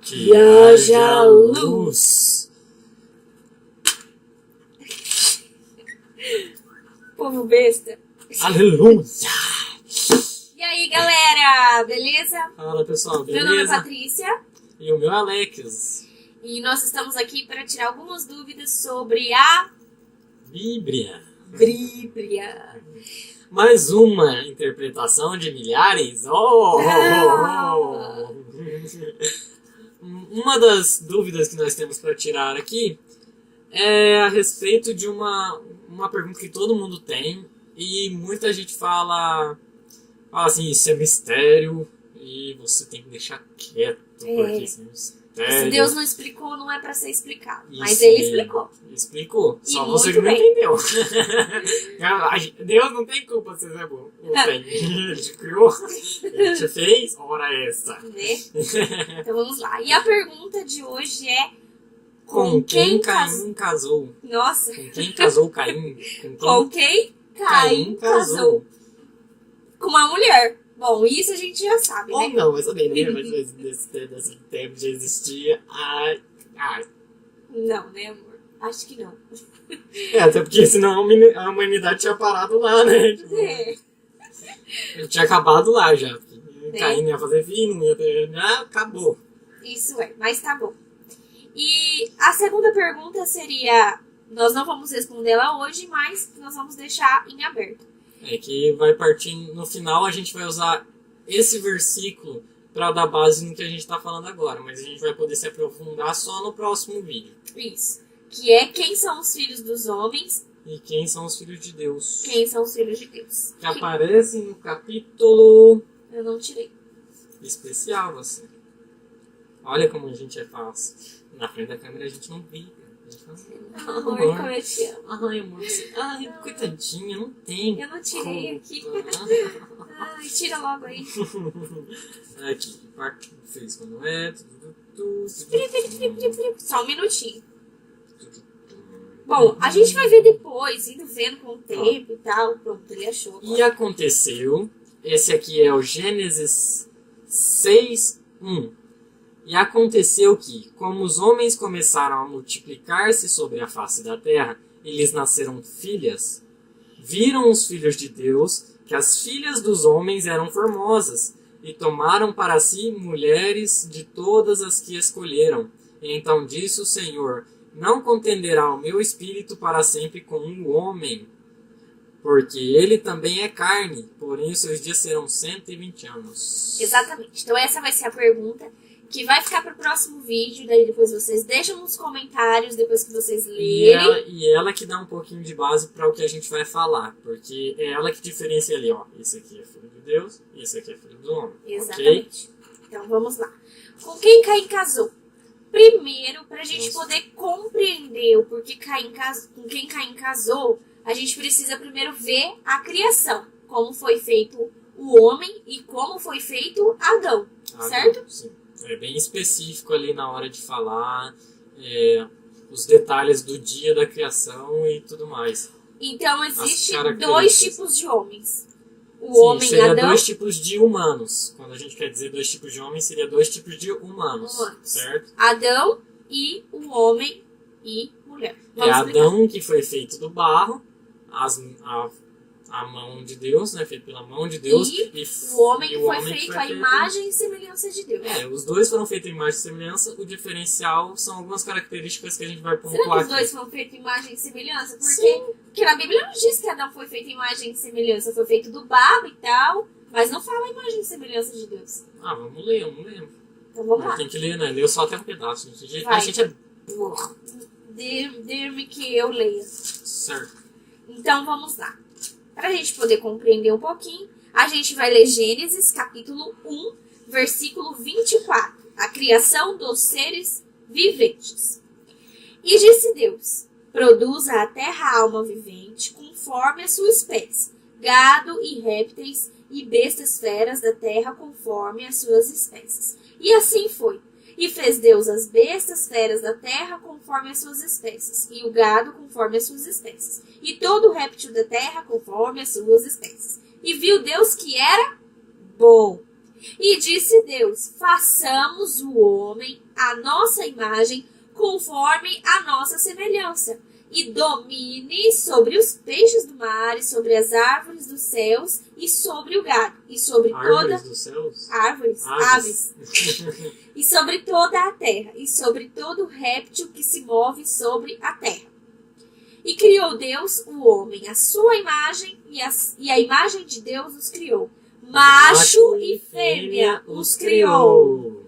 Que haja luz. Povo besta. Aleluia. E aí, galera, beleza? Fala, pessoal, beleza? Meu nome é Patrícia. E o meu é Alex. E nós estamos aqui para tirar algumas dúvidas sobre a Bíblia. Bíblia. Mais uma interpretação de milhares. Uma das dúvidas que nós temos para tirar aqui é a respeito de uma pergunta que todo mundo tem e muita gente fala assim, isso é mistério e você tem que deixar quieto, porque isso é mistério. Se Deus não explicou, não é para ser explicado. Isso mas ele mesmo. explicou. Explicou. E Só você muito que não bem. entendeu. Deus não tem culpa se você é bom. Não tem. Ele te criou, ele te fez, ora essa. Né? Então vamos lá. E a pergunta de hoje é: Com quem Caim casou? Nossa. Com quem casou Caim? Com quem Caim casou? Com uma mulher. Bom, isso a gente já sabe, Ou né? não, mas eu nem lembro desse tempo já existia. Ai. Não, né, amor? Acho que não. Até porque senão a humanidade tinha parado lá, né? Tipo, tinha acabado lá já. Caim não ia fazer filho, não ia ter... acabou. Isso é, mas tá bom. E a segunda pergunta seria... Nós não vamos responder ela hoje, mas nós vamos deixar em aberto. É que vai partir, no final a gente vai usar esse versículo para dar base no que a gente está falando agora, mas a gente vai poder se aprofundar só no próximo vídeo. Isso. Que é quem são os filhos dos homens E quem são os filhos de Deus. Quem são os filhos de Deus. Que aparecem no capítulo Eu não tirei. especial, assim. Olha como a gente é fácil. Na frente da câmera a gente não vê. A gente fala, Amor, como eu te amo. ai, amor, você... Ai, coitadinha, não tem. Eu não tirei aqui. Culpa. Ai, tira logo aí. Aqui, parte fez quando é. Só um minutinho. Bom, a gente vai ver depois, indo vendo com o tempo e tal. Pronto, ele achou. E aconteceu, esse aqui é o Gênesis 6:1. E aconteceu que, como os homens começaram a multiplicar-se sobre a face da terra, e lhes nasceram filhas, viram os filhos de Deus que as filhas dos homens eram formosas, e tomaram para si mulheres de todas as que escolheram. E então disse o Senhor: não contenderá o meu espírito para sempre com o homem, porque ele também é carne, porém os seus dias serão 120 anos. Exatamente. Então essa vai ser a pergunta que vai ficar para o próximo vídeo. Daí depois vocês deixam nos comentários, depois que vocês lerem. E ela que dá um pouquinho de base para o que a gente vai falar, porque é ela que diferencia ali, ó. Esse aqui é filho de Deus, e esse aqui é filho do homem. Exatamente. Okay? Então vamos lá. Com quem Caim casou? Primeiro, para a gente poder compreender o porquê com quem Caim casou, a gente precisa primeiro ver a criação. Como foi feito o homem e como foi feito Adão, certo? Sim. É bem específico ali na hora de falar os detalhes do dia da criação e tudo mais. Então existem dois tipos de homens. O homem seria Adão. Dois tipos de humanos. Quando a gente quer dizer dois tipos de homens, seria dois tipos de humanos. Certo? Adão e o homem e mulher. Vamos Adão que foi feito do barro, a mão de Deus, né, feito pela mão de Deus. E o homem que foi feito à imagem e semelhança de Deus. Os dois foram feitos à imagem e semelhança. O diferencial são algumas características que a gente vai pontuar aqui. Será que os dois foram feitos à imagem e semelhança? Porque na Bíblia não diz que Adão foi feito à imagem e semelhança. Foi feito do barro e tal, mas não fala a imagem e semelhança de Deus. Vamos ler. Então vamos lá. Tem que ler, né? Leu só até um pedaço. A gente é burro. Dê-me que eu leia. Certo. Então vamos lá. Para a gente poder compreender um pouquinho, a gente vai ler Gênesis capítulo 1, versículo 24. A criação dos seres viventes. E disse Deus: produza a terra alma vivente conforme a sua espécie, gado e répteis e bestas feras da terra conforme as suas espécies. E assim foi. E fez Deus as bestas feras da terra conforme as suas espécies, e o gado conforme as suas espécies, e todo o réptil da terra conforme as suas espécies. E viu Deus que era bom. E disse Deus, façamos o homem à nossa imagem, conforme a nossa semelhança, e domine sobre os peixes do mar, e sobre as árvores dos céus, e sobre o gado, e sobre Árvores dos céus? aves, e sobre toda a terra, e sobre todo réptil que se move sobre a terra. E criou Deus o homem, a sua imagem, e a imagem de Deus os criou. Macho e fêmea os criou.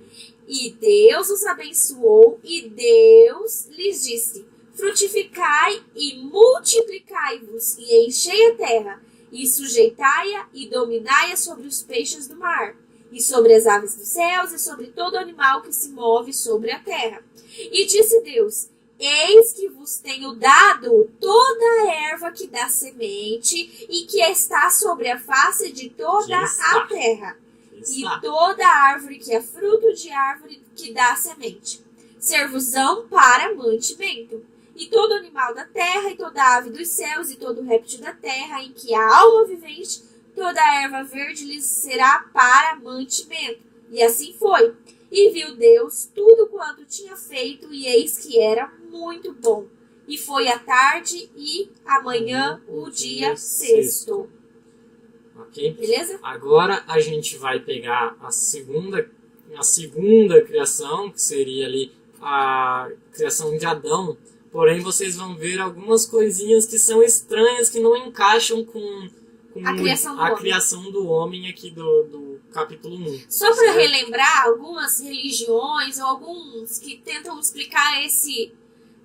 E Deus os abençoou, e Deus lhes disse, frutificai e multiplicai-vos, e enchei a terra, e sujeitai-a e dominai-a sobre os peixes do mar, e sobre as aves dos céus, e sobre todo animal que se move sobre a terra. E disse Deus, eis que vos tenho dado toda a erva que dá semente, e que está sobre a face de toda a terra, e toda árvore que é fruto de árvore que dá semente, servos-ão para mantimento. E todo animal da terra, e toda ave dos céus, e todo réptil da terra, em que há alma vivente, toda a erva verde lhes será para mantimento. E assim foi. E viu Deus tudo quanto tinha feito, e eis que era muito bom. E foi a tarde e amanhã o dia sexto. Ok? Beleza? Agora a gente vai pegar a segunda criação, que seria ali a criação de Adão. Porém, vocês vão ver algumas coisinhas que são estranhas, que não encaixam com a criação do homem aqui do capítulo 1. Só para relembrar, algumas religiões, ou alguns que tentam explicar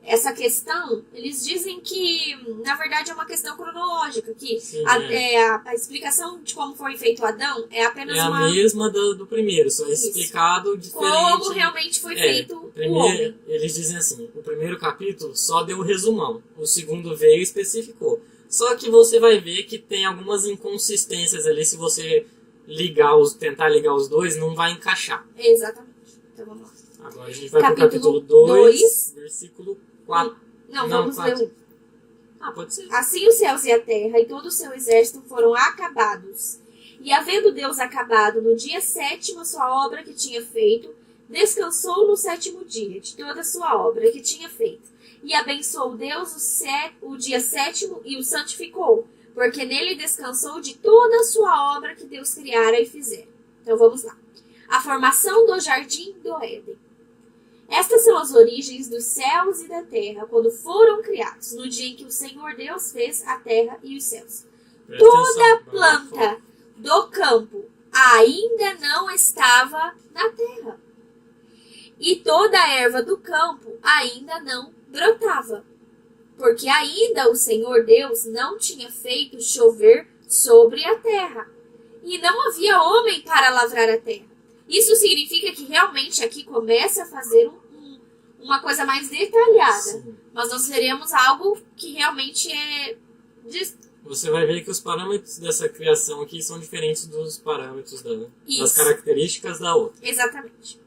essa questão, eles dizem que, na verdade, é uma questão cronológica, que Sim, a explicação de como foi feito Adão é apenas a mesma do primeiro, só é explicado diferente. Como realmente foi feito o homem. Eles dizem assim, o primeiro capítulo só deu o resumão, o segundo veio e especificou. Só que você vai ver que tem algumas inconsistências ali, se você tentar ligar os dois, não vai encaixar. Exatamente. Então vamos lá. Agora a gente vai para o capítulo 2, versículo 4. Não, vamos ler 1. Pode ser. Assim os céus e a terra e todo o seu exército foram acabados. E havendo Deus acabado no dia 7º a sua obra que tinha feito, descansou no 7º dia de toda a sua obra que tinha feito. E abençoou Deus o dia 7º e o santificou, porque nele descansou de toda a sua obra que Deus criara e fizera. Então vamos lá. A formação do jardim do Éden. Estas são as origens dos céus e da terra, quando foram criados, no dia em que o Senhor Deus fez a terra e os céus. Toda planta do campo ainda não estava na terra, e toda a erva do campo ainda não brotava, porque ainda o Senhor Deus não tinha feito chover sobre a terra, e não havia homem para lavrar a terra. Isso significa que realmente aqui começa a fazer uma coisa mais detalhada. Sim. Mas nós veremos algo que realmente é... Você vai ver que os parâmetros dessa criação aqui são diferentes dos parâmetros das características da outra. Exatamente.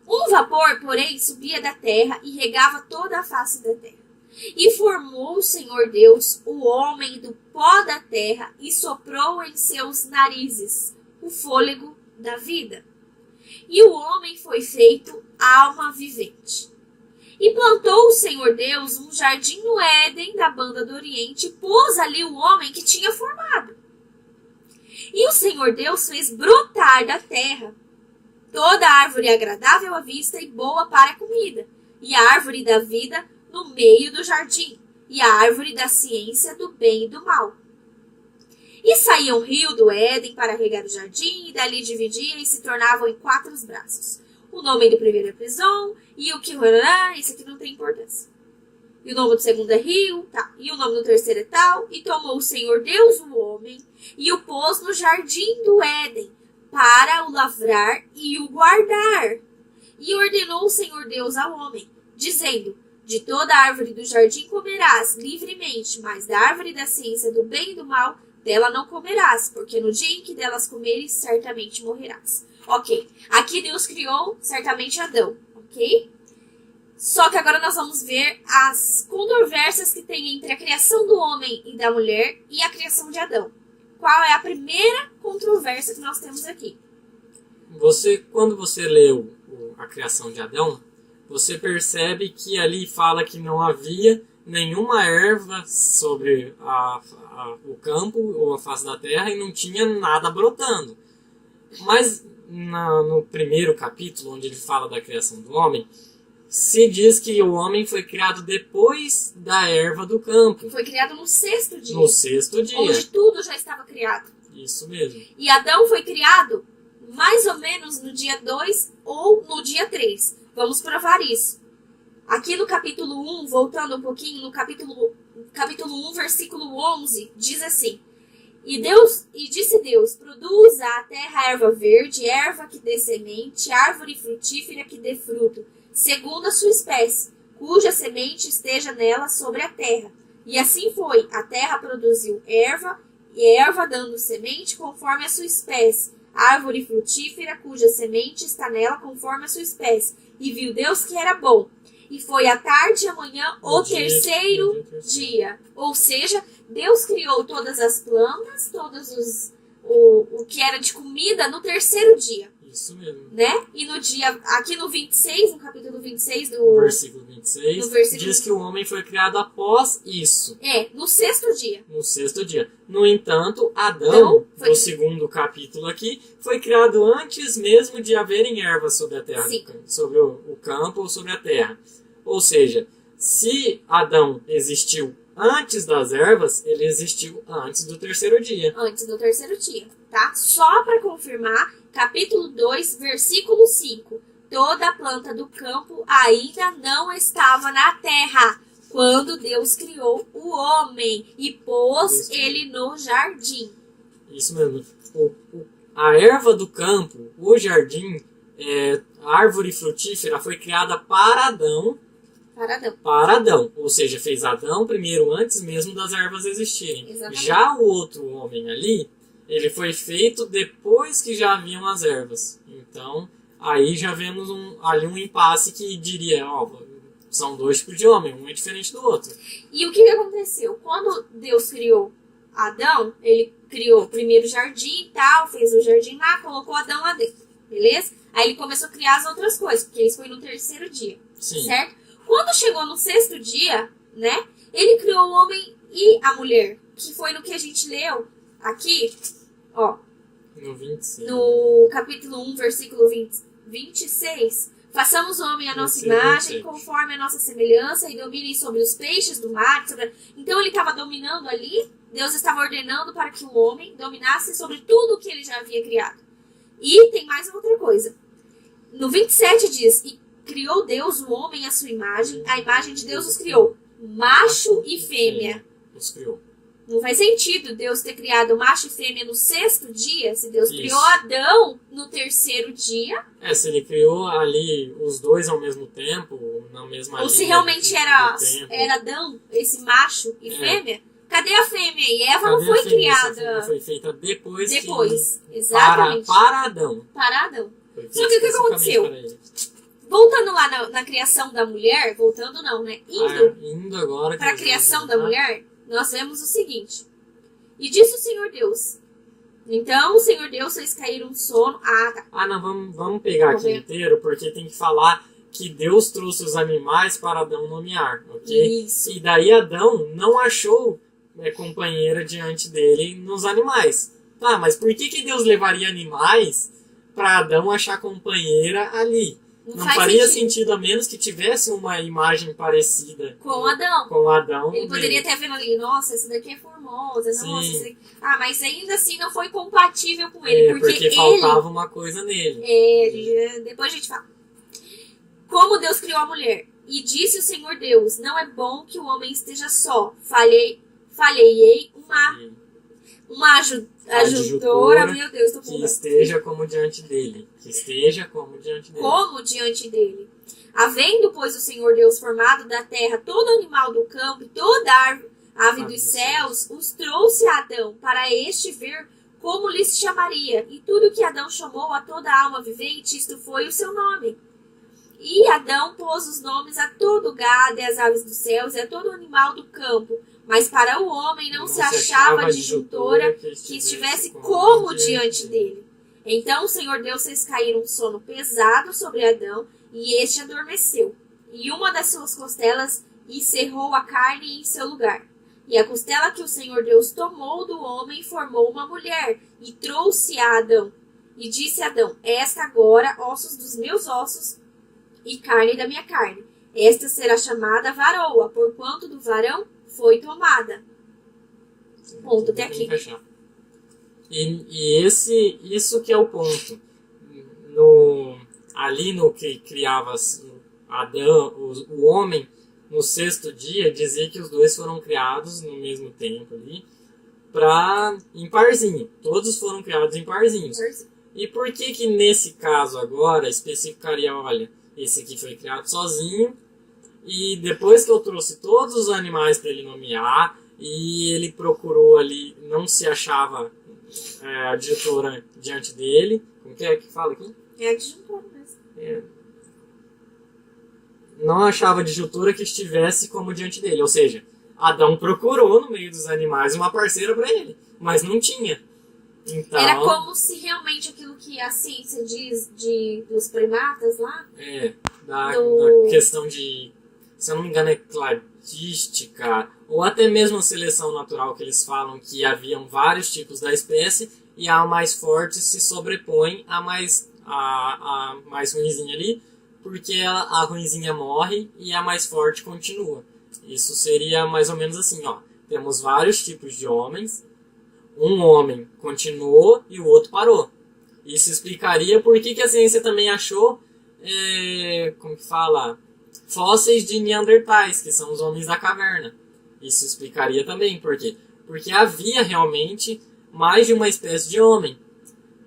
Um vapor, porém, subia da terra e regava toda a face da terra. E formou o Senhor Deus o homem do pó da terra e soprou em seus narizes o fôlego da vida. E o homem foi feito alma vivente. E plantou o Senhor Deus um jardim no Éden da banda do Oriente e pôs ali o homem que tinha formado. E o Senhor Deus fez brotar da terra toda árvore agradável à vista e boa para a comida, e a árvore da vida no meio do jardim, e a árvore da ciência do bem e do mal. E saía um rio do Éden para regar o jardim, e dali dividia e se tornavam em 4 braços. O nome do primeiro é Pison, e o que... Esse aqui não tem importância. E o nome do segundo é Rio, tá. E o nome do terceiro é tal. E tomou o Senhor Deus o homem, e o pôs no jardim do Éden, para o lavrar e o guardar. E ordenou o Senhor Deus ao homem, dizendo: de toda árvore do jardim comerás livremente, mas da árvore da ciência do bem e do mal, dela não comerás, porque no dia em que delas comeres, certamente morrerás. Ok, aqui Deus criou certamente Adão, ok? Só que agora nós vamos ver as controvérsias que tem entre a criação do homem e da mulher e a criação de Adão. Qual é a primeira controvérsia que nós temos aqui? quando você leu a criação de Adão, você percebe que ali fala que não havia nenhuma erva sobre o campo ou a face da terra e não tinha nada brotando. Mas no primeiro capítulo, onde ele fala da criação do homem, se diz que o homem foi criado depois da erva do campo. Foi criado no sexto dia. No sexto dia. Onde tudo já estava criado. Isso mesmo. E Adão foi criado mais ou menos no dia 2 ou no dia 3. Vamos provar isso. Aqui no capítulo 1, voltando um pouquinho, no capítulo 1, versículo 11, diz assim: E disse Deus, produza a terra erva verde, erva que dê semente, árvore frutífera que dê fruto, segundo a sua espécie, cuja semente esteja nela sobre a terra. E assim foi, a terra produziu erva, e erva dando semente conforme a sua espécie, árvore frutífera cuja semente está nela conforme a sua espécie. E viu Deus que era bom. E foi à tarde e amanhã o terceiro dia. Ou seja, Deus criou todas as plantas, o que era de comida no terceiro dia. Isso mesmo. Né? E no dia, aqui no 26, no capítulo 26 do... Versículo 26, diz que o homem foi criado após isso. No sexto dia. No sexto dia. No entanto, Adão, no segundo capítulo aqui, foi criado antes mesmo de haverem ervas sobre a terra, sobre o campo ou sobre a terra. Ou seja, se Adão existiu antes das ervas, ele existiu antes do terceiro dia. Antes do terceiro dia, tá? Só para confirmar, capítulo 2, versículo 5. Toda a planta do campo ainda não estava na terra, quando Deus criou o homem e pôs ele no jardim. Isso mesmo. A erva do campo, o jardim, a árvore frutífera foi criada para Adão. Para Adão. Ou seja, fez Adão primeiro antes mesmo das ervas existirem. Exatamente. Já o outro homem ali, ele foi feito depois que já haviam as ervas. Então, aí já vemos ali um impasse que diria, são dois tipos de homem, um é diferente do outro. E o que aconteceu? Quando Deus criou Adão, ele criou primeiro o jardim e tal, fez o jardim lá, colocou Adão lá dentro, beleza? Aí ele começou a criar as outras coisas, porque isso foi no terceiro dia, certo? Quando chegou no sexto dia, né, ele criou o homem e a mulher, que foi no que a gente leu aqui, no 26. No capítulo 1, versículo 26. Façamos o homem à nossa imagem, conforme a nossa semelhança, e dominem sobre os peixes do mar. Então ele estava dominando ali, Deus estava ordenando para que o homem dominasse sobre tudo o que ele já havia criado. E tem mais outra coisa. No 27 diz, e criou Deus o homem à sua imagem, a imagem de Deus os criou, macho e fêmea. Os criou. Não faz sentido Deus ter criado macho e fêmea no sexto dia, se Deus criou Adão no terceiro dia. Se ele criou ali os dois ao mesmo tempo, na mesma linha. Ou se realmente era Adão, esse macho e fêmea, cadê a fêmea? E Eva não foi criada. Não foi feita depois, exatamente. Para Adão. Para Adão. Só que o que aconteceu? Voltando lá na criação da mulher, voltando não, né? Indo agora para a criação da mulher, nós vemos o seguinte. E disse o Senhor Deus. Então o Senhor Deus fez cair um sono. Não, vamos pegar aqui inteiro, porque tem que falar que Deus trouxe os animais para Adão nomear, ok? Isso. E daí Adão não achou companheira diante dele nos animais. Mas por que Deus levaria animais para Adão achar companheira ali? Não faria sentido a menos que tivesse uma imagem parecida com Adão. Com Adão. Ele poderia até ver ali, nossa, esse daqui é formosa, nossa, esse daqui... mas ainda assim não foi compatível com ele. Porque faltava uma coisa nele. Depois a gente fala. Como Deus criou a mulher? E disse o Senhor Deus, não é bom que o homem esteja só. Falhei uma adjutora, meu Deus, tô que esteja como diante dele. Como diante dele. Havendo, pois, o Senhor Deus formado da terra todo animal do campo e toda ave dos céus, os trouxe a Adão, para este ver como lhes chamaria. E tudo que Adão chamou a toda alma vivente, isto foi o seu nome. E Adão pôs os nomes a todo o gado e as aves dos céus e a todo animal do campo. Mas para o homem não se achava adjutora que estivesse como diante dele. Então o Senhor Deus fez cair um sono pesado sobre Adão, e este adormeceu. E uma das suas costelas encerrou a carne em seu lugar. E a costela que o Senhor Deus tomou do homem formou uma mulher, e trouxe a Adão. E disse a Adão: esta agora, ossos dos meus ossos, e carne da minha carne. Esta será chamada varoa, porquanto do varão foi tomada. Ponto, até aqui. E isso que é o ponto. Ali no que criava Adão, o homem, no sexto dia, dizia que os dois foram criados no mesmo tempo ali, em parzinho. Todos foram criados em parzinhos. E por que nesse caso agora especificaria, olha, esse aqui foi criado sozinho, e depois que eu trouxe todos os animais para ele nomear, e ele procurou ali, não se achava a adjutora diante dele. Como que é que fala aqui? É a adjutora mesmo. Não achava adjutora que estivesse como diante dele. Ou seja, Adão procurou no meio dos animais uma parceira para ele, mas não tinha. Então, era como se realmente aquilo que a ciência diz dos primatas lá. Da questão de, se eu não me engano, é cladística, ou até mesmo a seleção natural, que eles falam que haviam vários tipos da espécie e a mais forte se sobrepõe a mais ruinzinha ali, porque a ruinzinha morre e a mais forte continua. Isso seria mais ou menos assim, ó. Temos vários tipos de homens, um homem continuou e o outro parou. Isso explicaria por que a ciência também achou, como que fala, fósseis de Neandertais, que são os homens da caverna. Isso explicaria também por quê. Porque havia realmente mais de uma espécie de homem.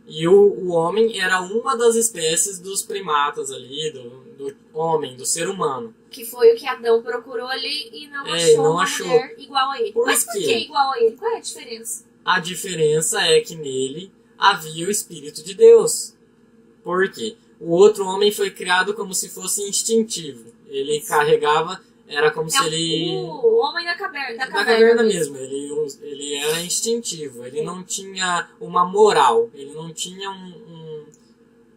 E o homem era uma das espécies dos primatas ali, do homem, do ser humano. Que foi o que Adão procurou ali e não achou uma mulher igual a ele. Mas por que igual a ele? Qual é a diferença? A diferença é que nele havia o Espírito de Deus. Por quê? O outro homem foi criado como se fosse instintivo. Ele carregava, era como se ele... O homem da caverna. Da caverna mesmo. Ele era instintivo. Ele não tinha uma moral. Ele não tinha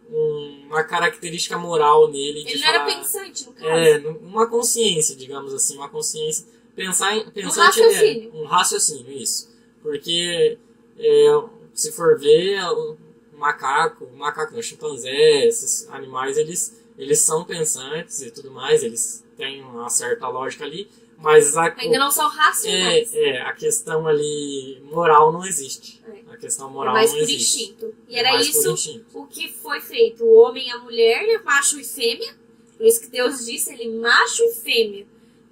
uma característica moral nele. Ele não era pensante, no caso. Uma consciência, digamos assim. Uma consciência. Pensante, um raciocínio. Um raciocínio, isso. Porque, se for ver, o macaco não, chimpanzé, esses animais, eles são pensantes e tudo mais, eles têm uma certa lógica ali, mas ainda não são racionais. A questão ali moral não existe. A questão moral não existe. É mais por instinto. E era isso o que foi feito. O homem e a mulher, né, macho e fêmea. Por isso que Deus disse, ele macho e fêmea.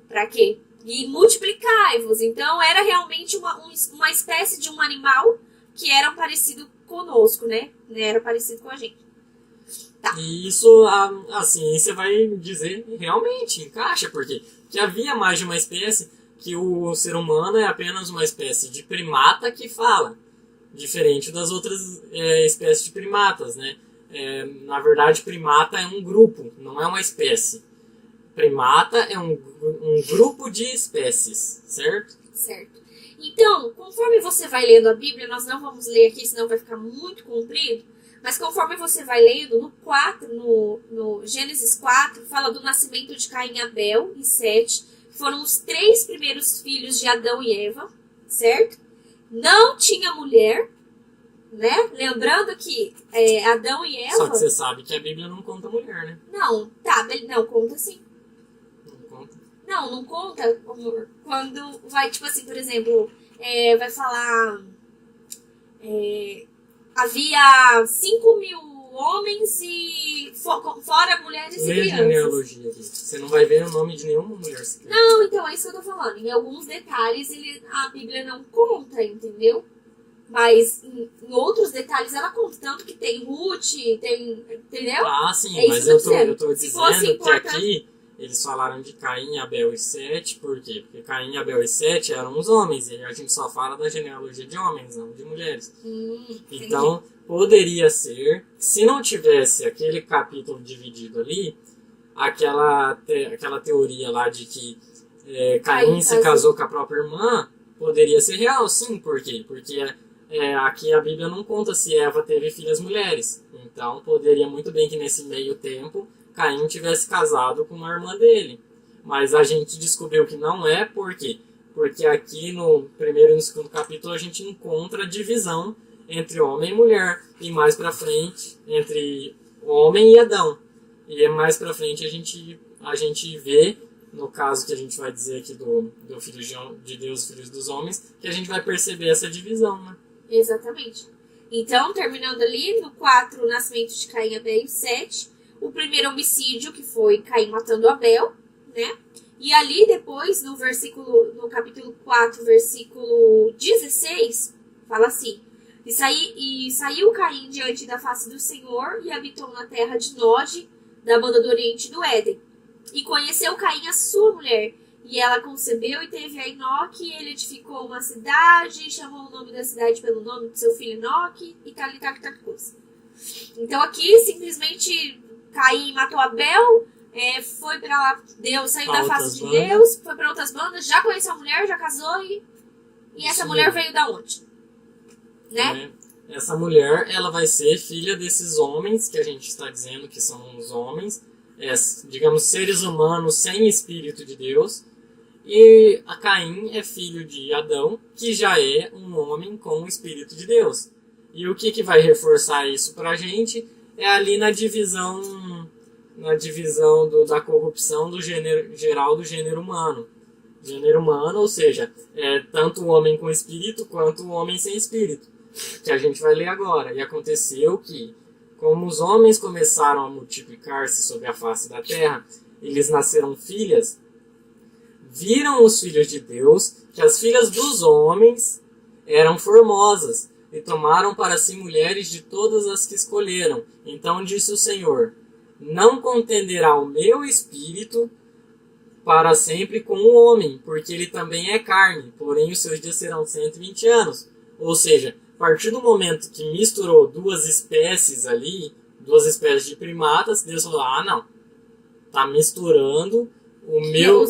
Pra quê? E multiplicai-vos. Então era realmente uma espécie de um animal que era parecido conosco, né? Era parecido com a gente. Tá. E isso a ciência vai dizer realmente encaixa, porque havia mais de uma espécie, que o ser humano é apenas uma espécie de primata que fala, diferente das outras espécies de primatas, né? Na verdade, primata é um grupo, não é uma espécie. Primata é um grupo de espécies, certo? Certo. Então, conforme você vai lendo a Bíblia, nós não vamos ler aqui, senão vai ficar muito comprido, mas conforme você vai lendo, no Gênesis 4, fala do nascimento de Caim, Abel e Sete, que foram os 3 primeiros filhos de Adão e Eva, certo? Não tinha mulher, né? Lembrando que Adão e Eva... Só que você sabe que a Bíblia não conta mulher, né? Não, não, conta sim. Não conta, amor. Quando vai, tipo assim, por exemplo, vai falar... havia 5.000 homens e fora mulheres e crianças. Genealogia aqui. Você não vai ver o nome de nenhuma mulher sequer. Não, então é isso que eu tô falando. Em alguns detalhes a Bíblia não conta, entendeu? Mas em outros detalhes ela conta. Tanto que tem Ruth, entendeu? Ah, sim, mas eu tô dizendo que aqui eles falaram de Caim, Abel e Sete. Por quê? Porque Caim, Abel e Sete eram os homens. E a gente só fala da genealogia de homens, não de mulheres. Então, poderia ser, se não tivesse aquele capítulo dividido ali, aquela teoria lá de que Caim se casou com a própria irmã, poderia ser real, sim. Por quê? Porque aqui a Bíblia não conta se Eva teve filhas mulheres. Então poderia muito bem que nesse meio tempo Caim tivesse casado com uma irmã dele. Mas a gente descobriu que não é, por quê? Porque aqui no primeiro e no segundo capítulo a gente encontra a divisão entre homem e mulher. E mais pra frente, entre homem e Adão. E mais pra frente a gente vê, no caso que a gente vai dizer aqui do Filho de Deus, Filhos dos Homens, que a gente vai perceber essa divisão, né? Exatamente. Então, terminando ali, no 4, o nascimento de Caim, Abel e 7, o primeiro homicídio, que foi Caim matando Abel, né? E ali depois, no capítulo 4, versículo 16, fala assim: E saiu Caim diante da face do Senhor e habitou na terra de Nod, da banda do oriente do Éden. E conheceu Caim a sua mulher, e ela concebeu e teve a Enoque, e ele edificou uma cidade, chamou o nome da cidade pelo nome de seu filho Enoque, e tal coisa. Então aqui, simplesmente, Caim matou Abel, foi pra lá, Deus saiu da face de Deus, foi pra outras bandas, já conheceu a mulher, já casou, e essa mulher veio da onde? Né? Essa mulher, ela vai ser filha desses homens, que a gente está dizendo que são os homens, digamos, seres humanos sem espírito de Deus. E a Caim é filho de Adão, que já é um homem com o espírito de Deus. E o que vai reforçar isso pra gente é ali na divisão da corrupção do gênero geral do gênero humano. Gênero humano, ou seja, tanto o homem com espírito quanto o homem sem espírito, que a gente vai ler agora. E aconteceu que, como os homens começaram a multiplicar-se sobre a face da terra, eles nasceram filhas. Viram os filhos de Deus que as filhas dos homens eram formosas, e tomaram para si mulheres de todas as que escolheram. Então disse o Senhor: Não contenderá o meu espírito para sempre com o homem, porque ele também é carne, porém os seus dias serão 120 anos. Ou seja, a partir do momento que misturou duas espécies ali, duas espécies de primatas, Deus falou: não, tá misturando o meu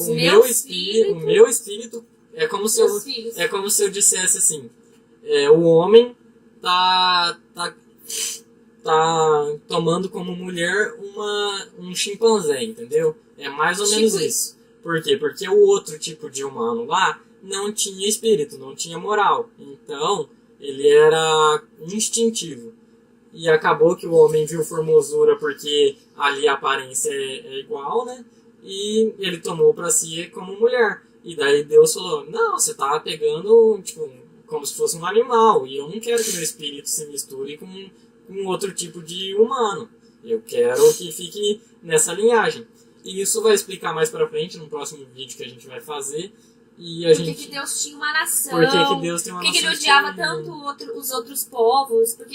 espírito. É como se eu dissesse assim, o homem tá tomando como mulher um chimpanzé, entendeu? É mais ou menos isso. Por quê? Porque o outro tipo de humano lá não tinha espírito, não tinha moral. Então, ele era instintivo. E acabou que o homem viu formosura porque ali a aparência é igual, né? E ele tomou pra si como mulher. E daí Deus falou: não, você tá pegando, tipo, como se fosse um animal. E eu não quero que meu espírito se misture com outro tipo de humano. Eu quero que fique nessa linhagem. E isso vai explicar mais pra frente, no próximo vídeo que a gente vai fazer. E por que Deus tinha uma nação? Por que Deus tem uma nação? Por que ele odiava tanto os outros povos? Por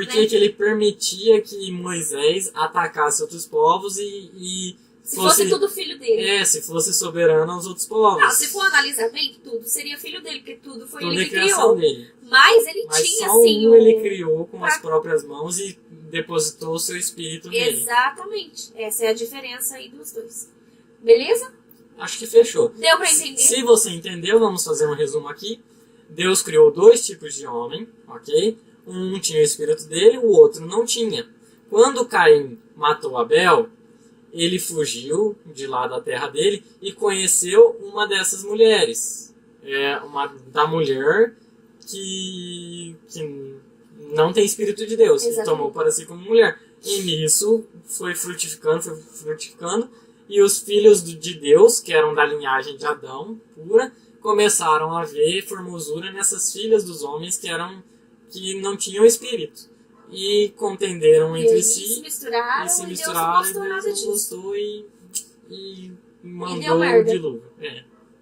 que ele permitia que Moisés atacasse outros povos e se fosse tudo filho dele. Se fosse soberano aos outros povos. Não, se for analisar bem, tudo seria filho dele, porque tudo foi ele que criou. Dele. Mas ele tinha, só assim... ele criou com as próprias mãos e depositou o seu espírito nele. Exatamente. Essa é a diferença aí dos dois. Beleza? Acho que fechou. Deu pra entender? Se você entendeu, vamos fazer um resumo aqui. Deus criou dois tipos de homem, ok? Um tinha o espírito dele, o outro não tinha. Quando Caim matou Abel, ele fugiu de lá da terra dele e conheceu uma dessas mulheres. Da mulher que não tem espírito de Deus. Exatamente. E tomou para si como mulher. E nisso foi frutificando. E os filhos de Deus, que eram da linhagem de Adão, pura, começaram a ver formosura nessas filhas dos homens que não tinham espírito. E contenderam entre si. Se misturaram, e Deus não gostou e mandou deu merda. o dilúvio.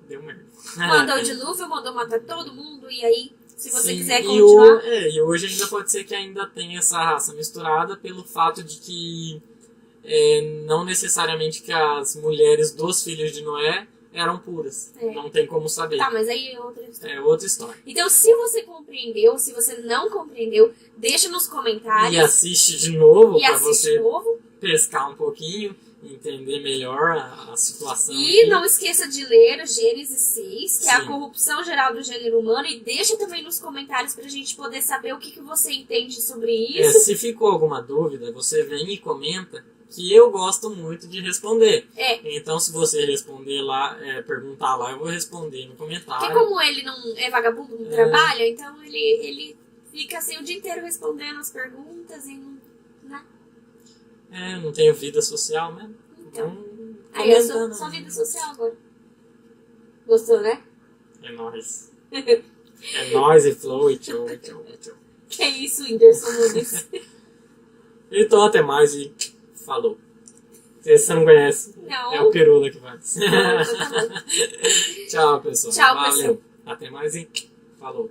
Deu merda. Mandou o dilúvio, mandou matar todo mundo, e aí, se você quiser continuar... E hoje ainda pode ser que ainda tenha essa raça misturada pelo fato de que não necessariamente que as mulheres dos filhos de Noé eram puras. Não tem como saber. Tá, mas aí é outra história. É outra história. Então, se você compreendeu, se você não compreendeu, deixa nos comentários. E assiste de novo. pescar um pouquinho, entender melhor a situação. E aqui. não esqueça de ler o Gênesis 6, que é a Sim. corrupção geral do gênero humano, e deixa também nos comentários pra gente poder saber o que você entende sobre isso. Se ficou alguma dúvida, você vem e comenta, que eu gosto muito de responder. Então, se você responder lá, perguntar lá, eu vou responder no comentário. Porque como ele não é vagabundo, não trabalha, então ele fica assim o dia inteiro respondendo as perguntas e não... Né? Não tenho vida social mesmo. Então, aí é sua vida social agora. Gostou, né? É nóis. É nóis e flow e tchau. Que isso, Whindersson Nunes? Então, até mais e falou. Se você não conhece, Não. é o Pirula que faz. Não, então tá bom. Tchau, pessoal. Tchau, Valeu. pessoal. Até mais e falou.